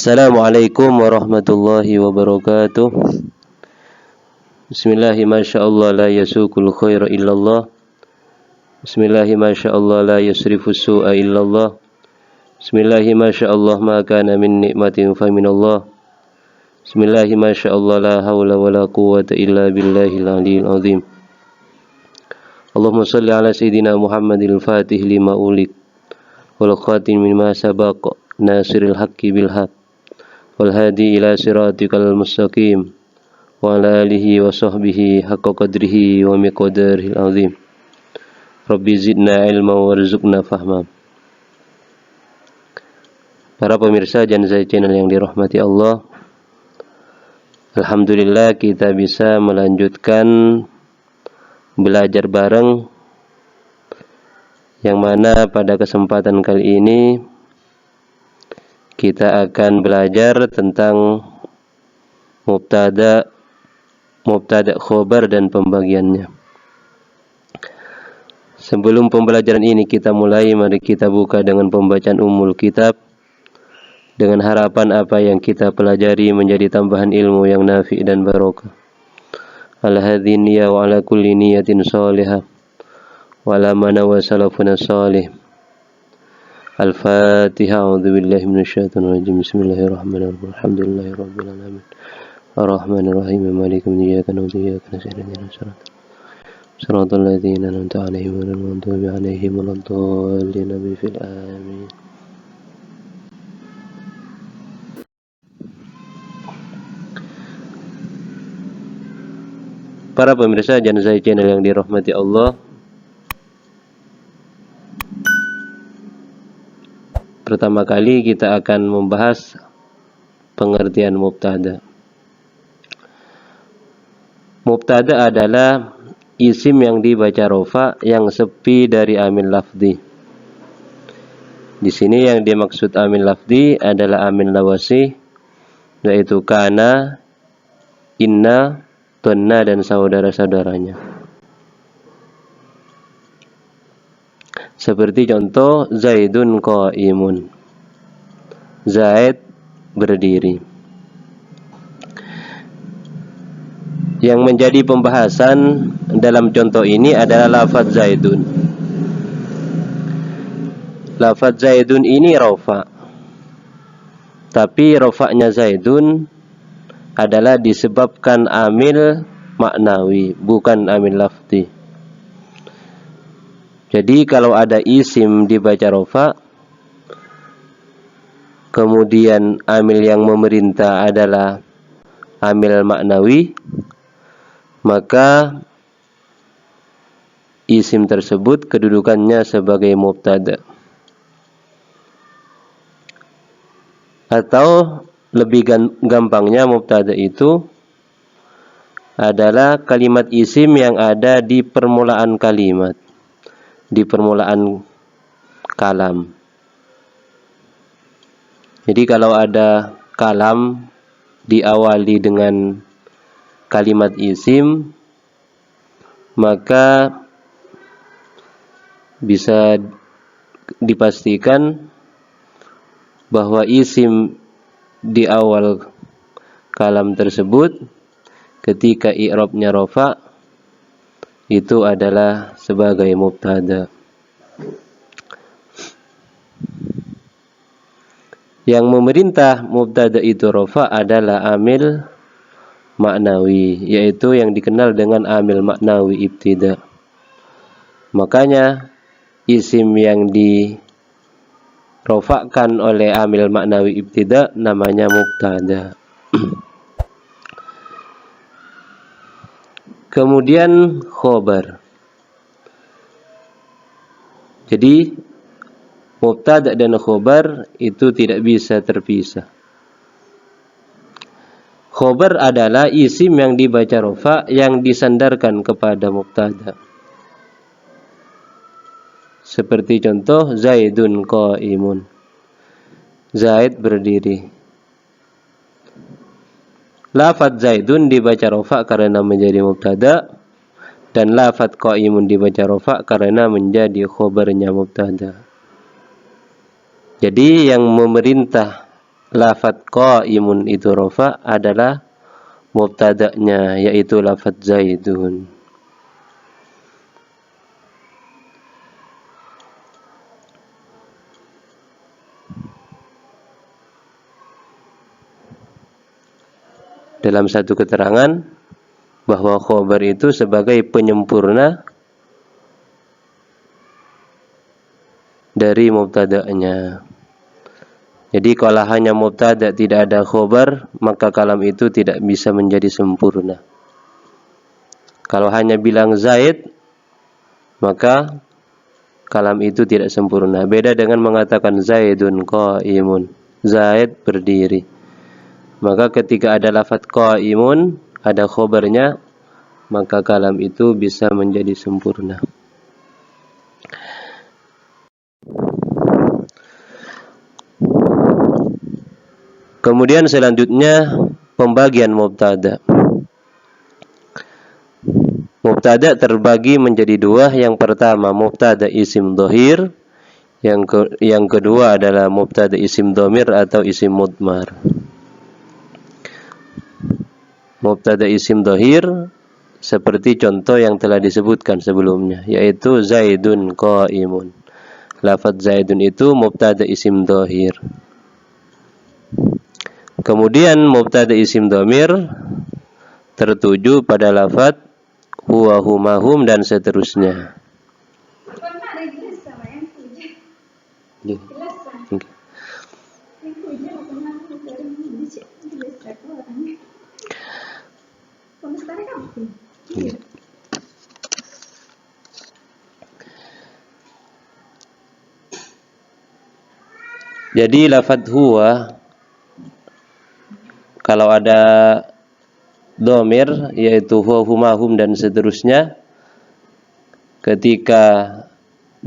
Assalamualaikum warahmatullahi wabarakatuh. Bismillahi masyaallah la yasukul khaira illallah. Bismillahi masyaallah la yasrifu su'a illallah. Bismillahi masyaallah ma kana min nikmatin fa minallah. Bismillahi masyaallah la haula wala quwwata illa billahil aliyil azim. Allahumma shalli ala sayyidina Muhammadil fatih lima ulik wal khatim mimma sabaq nasiril haqqi bil haqq wal hadi ila siratikal mustaqim wa ala alihi wa sahbihi haqqa qadrihi wa miqdarihil azim. Rabbi zidna ilma warzuqna fahma. Para pemirsa Janzai Channel yang dirahmati Allah, alhamdulillah kita bisa melanjutkan belajar bareng, yang mana pada kesempatan kali ini kita akan belajar tentang mubtada, khobar dan pembagiannya. Sebelum pembelajaran ini kita mulai, mari kita buka dengan pembacaan umul kitab, dengan harapan apa yang kita pelajari menjadi tambahan ilmu yang nafi' dan barokah. Ala hadhihi niyyah wa ala kulli niyatin salihah wa ala man wa salafuna salih. Al-Fatihah. A'udzu billahi minasyaitonir rajim. Bismillahirrahmanirrahim. Alhamdulillahirabbil alamin. Ar-Rahmanir Rahim. Maliki yaumiddin. Iyyaka na'budu wa iyyaka nasta'in. Shiratal ladzina an'amta 'alaihim ghairil maghdubi 'alaihim waladdallin. Amin. Para pemirsa Janzai Channel yang dirahmati Allah, pertama kali kita akan membahas pengertian mubtada. Mubtada adalah isim yang dibaca rofa yang sepi dari amil lafzi. Di sini yang dimaksud amil lafzi adalah amil lawasi, yaitu kana, inna, dhanna dan saudara-saudaranya. Seperti contoh Zaidun qaimun, Zaid berdiri. Yang menjadi pembahasan dalam contoh ini adalah lafaz Zaidun. Lafaz Zaidun ini rofa, tapi rofanya Zaidun adalah disebabkan amil maknawi, bukan amil lafzi. Jadi kalau ada isim dibaca rofa, kemudian amil yang memerintah adalah amil maknawi, maka isim tersebut kedudukannya sebagai mubtada. Atau lebih gampangnya, mubtada itu adalah kalimat isim yang ada di permulaan kalimat, di permulaan kalam. Jadi kalau ada kalam diawali dengan kalimat isim, maka bisa dipastikan bahwa isim di awal kalam tersebut ketika i'rabnya rofa itu adalah sebagai mubtada. Yang memerintah mubtada itu rofa adalah amil maknawi, yaitu yang dikenal dengan amil maknawi ibtida. Makanya isim yang dirofakkan oleh amil maknawi ibtida namanya mubtada. Kemudian khobar. Jadi mubtada dan khobar itu tidak bisa terpisah. Khobar adalah isim yang dibaca rofa yang disandarkan kepada mubtada. Seperti contoh Zaidun qaimun, Zaid berdiri. Lafaz Zaidun dibaca rofa karena menjadi mubtada, dan lafaz qaimun dibaca rofa karena menjadi khobarnya mubtada. Jadi yang memerintah lafadz qaimun itu rafa adalah mubtada'nya, yaitu lafadz Zaidun. Dalam satu keterangan bahwa khobar itu sebagai penyempurna dari mubtada'nya. Jadi kalau hanya mubtada tidak ada khobar, maka kalam itu tidak bisa menjadi sempurna. Kalau hanya bilang Zaid, maka kalam itu tidak sempurna. Beda dengan mengatakan Zaidun qaimun, Zaid berdiri. Maka ketika ada lafadz qaimun, ada khobarnya, maka kalam itu bisa menjadi sempurna. Kemudian selanjutnya pembagian mubtada. Mubtada terbagi menjadi dua. Yang pertama mubtada isim dhahir, yang kedua adalah mubtada isim dhamir atau isim mudmar. Mubtada isim dhahir seperti contoh yang telah disebutkan sebelumnya, yaitu Zaidun qaimun. Lafadz Zaidun itu mubtada isim dhahir. Kemudian mubtada isim dhamir tertuju pada lafadz huwa, huma, hum dan seterusnya. Jadi lafadz huwa kalau ada dhamir, yaitu huwa, huma, hum dan seterusnya, ketika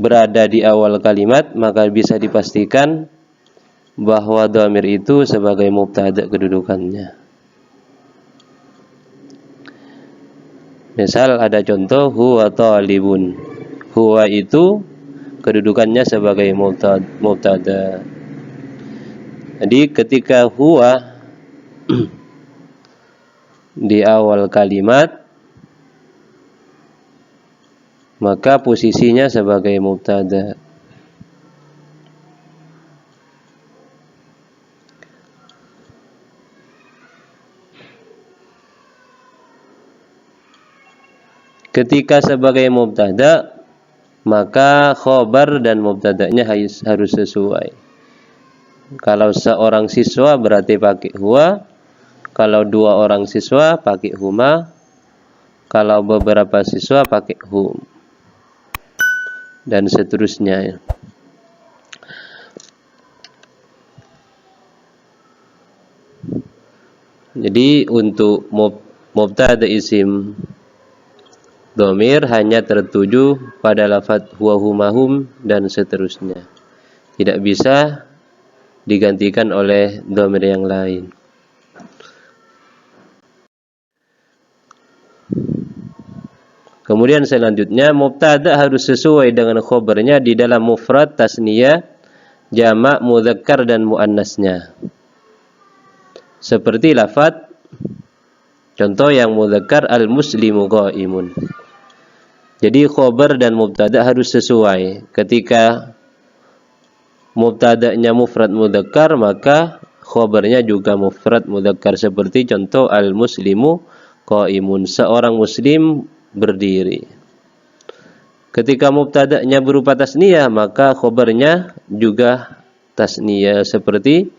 berada di awal kalimat, maka bisa dipastikan bahwa dhamir itu sebagai mubtada kedudukannya. Misal ada contoh huwa talibun. Huwa itu kedudukannya sebagai mubtada. Jadi ketika huwa di awal kalimat, maka posisinya sebagai mubtada. Ketika sebagai mubtada, maka khobar dan mubtadanya harus sesuai. Kalau seorang siswa berarti pakai huwa, kalau dua orang siswa pakai huma, kalau beberapa siswa pakai hum, dan seterusnya. Jadi untuk mubtada isim dhamir hanya tertuju pada lafadz huwa, huma, hum dan seterusnya. Tidak bisa digantikan oleh dhamir yang lain. Kemudian selanjutnya mubtada harus sesuai dengan khobarnya di dalam mufrad, tasniyah, jamak, mudzakkar dan muannasnya. Seperti lafadz contoh yang mudzakkar al-muslimu qaimun. Jadi khobar dan mubtada harus sesuai. Ketika mubtadanya mufrad mudzakkar, maka khobarnya juga mufrad mudzakkar. Seperti contoh al-muslimu qaimun, seorang muslim berdiri. Ketika mubtadanya berupa tasniyah, maka khobarnya juga tasniyah. Seperti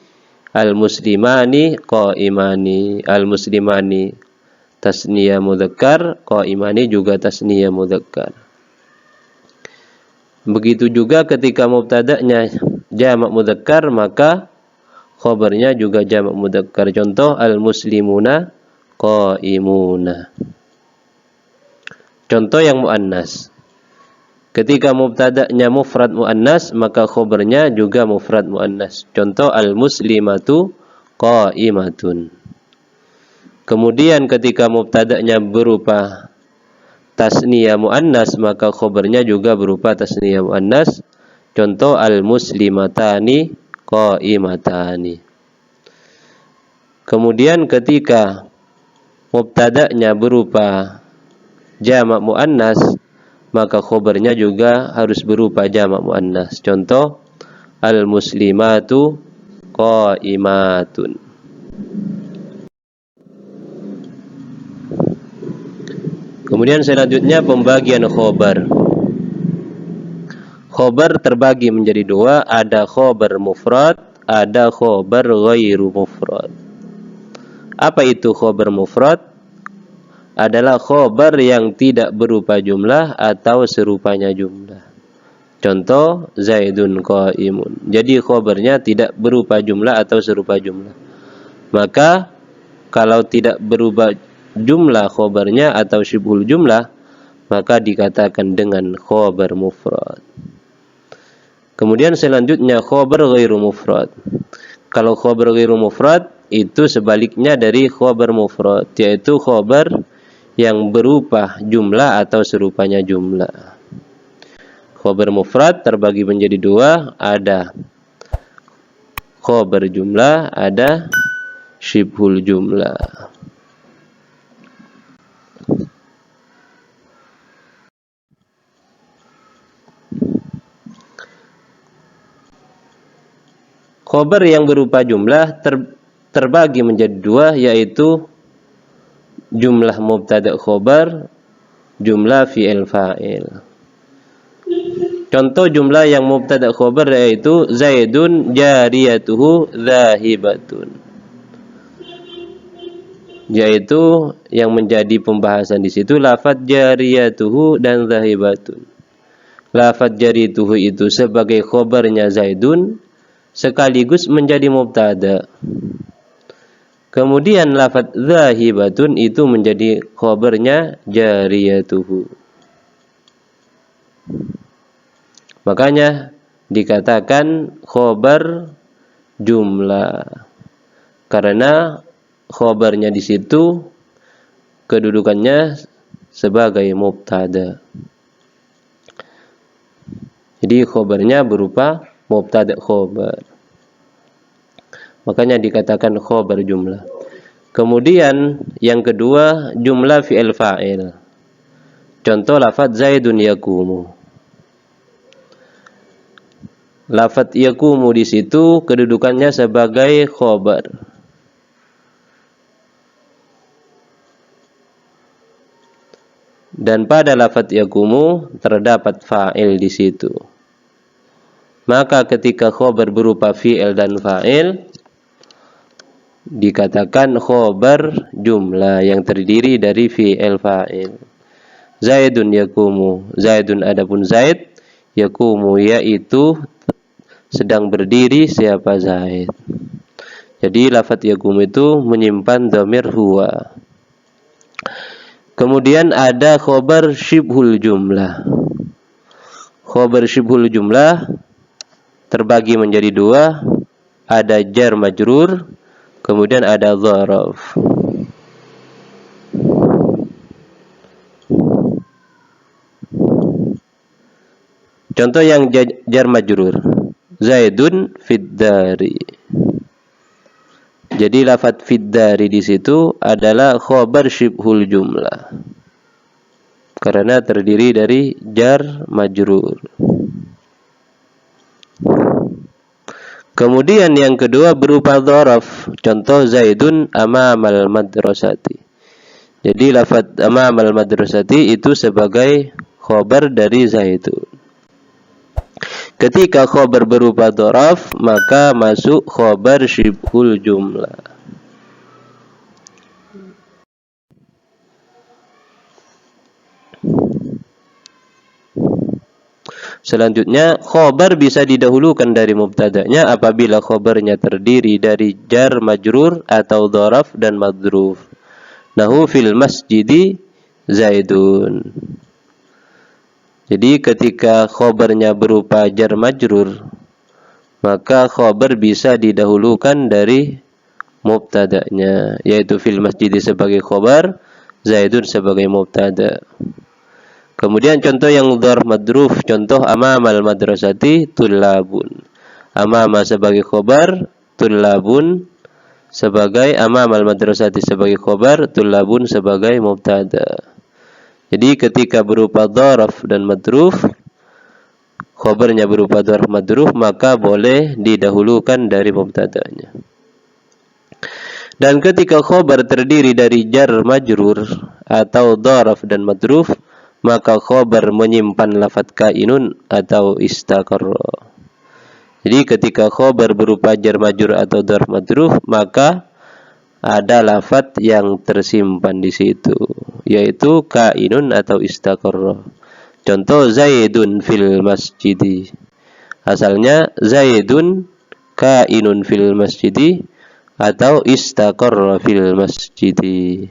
al-muslimani qaimani. Al-muslimani tasniyah mudzakkar, qaimani juga tasniyah mudzakkar. Begitu juga ketika mubtadanya jamak mudzakkar, maka khobarnya juga jamak mudzakkar. Contoh al-muslimuna qaimuna. Contoh yang muannas. Ketika mubtada'nya mufrad muannas, maka khobarnya juga mufrad muannas. Contoh al-muslimatu qaimatun. Kemudian ketika mubtada'nya berupa tasniyah muannas, maka khobarnya juga berupa tasniyah muannas. Contoh al-muslimatani qaimatani. Kemudian ketika mubtada'nya berupa jamak muannas, maka khobarnya juga harus berupa jamak muannas. Contoh, al-muslimatu qa'imatun. Kemudian selanjutnya pembagian khobar. Khobar terbagi menjadi dua, ada khobar mufrad, ada khobar ghairu mufrad. Apa itu khobar mufrad? Adalah khobar yang tidak berupa jumlah atau serupanya jumlah. Contoh, Zaidun qa'imun. Jadi khobarnya tidak berupa jumlah atau serupa jumlah. Maka kalau tidak berubah jumlah khobarnya atau syibhul jumlah, maka dikatakan dengan khobar mufrad. Kemudian selanjutnya khobar ghairu mufrad. Kalau khobar ghairu mufrad itu sebaliknya dari khobar mufrad, yaitu khobar yang berupa jumlah atau serupanya jumlah. Khobar mufrad terbagi menjadi dua, ada khobar jumlah, ada syibhul jumlah. Khobar yang berupa jumlah terbagi menjadi dua, yaitu jumlah mubtada' khobar, jumlah fi'il fa'il. Contoh jumlah yang mubtada' khobar yaitu Zaidun jariyatuhu zahibatun. Yaitu yang menjadi pembahasan di situ lafaz jariyatuhu dan zahibatun. Lafaz jariyatuhu itu sebagai khobarnya Zaidun sekaligus menjadi mubtada. Kemudian lafaz zahibatun itu menjadi khabarnya jariyatuhu. Makanya dikatakan khabar jumlah, karena khabarnya di situ kedudukannya sebagai mubtada. Jadi khabarnya berupa mubtada' khobar. Makanya dikatakan khobar jumlah. Kemudian yang kedua jumlah fi'il fa'il. Contoh lafaz Zaidun yakumu. Lafaz yakumu di situ kedudukannya sebagai khobar. Dan pada lafaz yakumu terdapat fa'il di situ. Maka ketika khobar berupa fi'il dan fa'il, dikatakan khobar jumlah yang terdiri dari fi'il fa'il. Zaidun yakumu. Zaidun adapun Zaid, yakumu yaitu sedang berdiri siapa Zaid. Jadi lafaz yakumu itu menyimpan dhamir huwa. Kemudian ada khobar syibhul jumlah. Khobar syibhul jumlah terbagi menjadi dua, ada jar majrur, kemudian ada dzaraf. Contoh yang jar majrur, Zaidun fid dari. Jadi lafaz fid dari di situ adalah khobar syibhul jumlah, karena terdiri dari jar majrur. Kemudian yang kedua berupa dzaraf. Contoh Zaidun amamal madrasati. Jadi lafaz amamal madrasati itu sebagai khobar dari Zaidun. Ketika khobar berupa dzaraf, maka masuk khobar syibhul jumlah. Selanjutnya, khobar bisa didahulukan dari mubtada'nya apabila khobarnya terdiri dari jar majrur atau dzaraf dan madruf. Nahu fil masjidi Zaidun. Jadi ketika khobarnya berupa jar majrur, maka khobar bisa didahulukan dari mubtada'nya, yaitu fil masjidi sebagai khobar, Zaidun sebagai mubtada'. Kemudian contoh yang dzarf madruf, contoh amamal madrasati tullabun. Amama sebagai khobar, tullabun sebagai amamal madrasati sebagai khobar, tullabun sebagai mubtada. Jadi ketika berupa dzaraf dan madruf, khobarnya berupa dzaraf madruf, maka boleh didahulukan dari mubtadanya. Dan ketika khobar terdiri dari jar majrur atau dzaraf dan madruf, maka khobar menyimpan lafadz kainun atau istaqarra. Jadi ketika khobar berupa jar majrur atau dzaraf madruf, maka ada lafadz yang tersimpan di situ, yaitu kainun atau istaqarra. Contoh Zaidun fil masjidi. Asalnya Zaidun kainun fil masjidi atau istaqarra fil masjidi.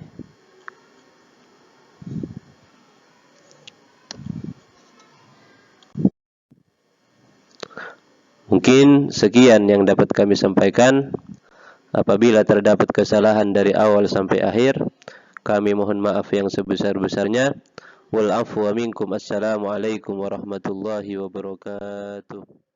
Mungkin sekian yang dapat kami sampaikan. Apabila terdapat kesalahan dari awal sampai akhir, kami mohon maaf yang sebesar-besarnya. Wal afwa minkum. Assalamualaikum warahmatullahi wabarakatuh.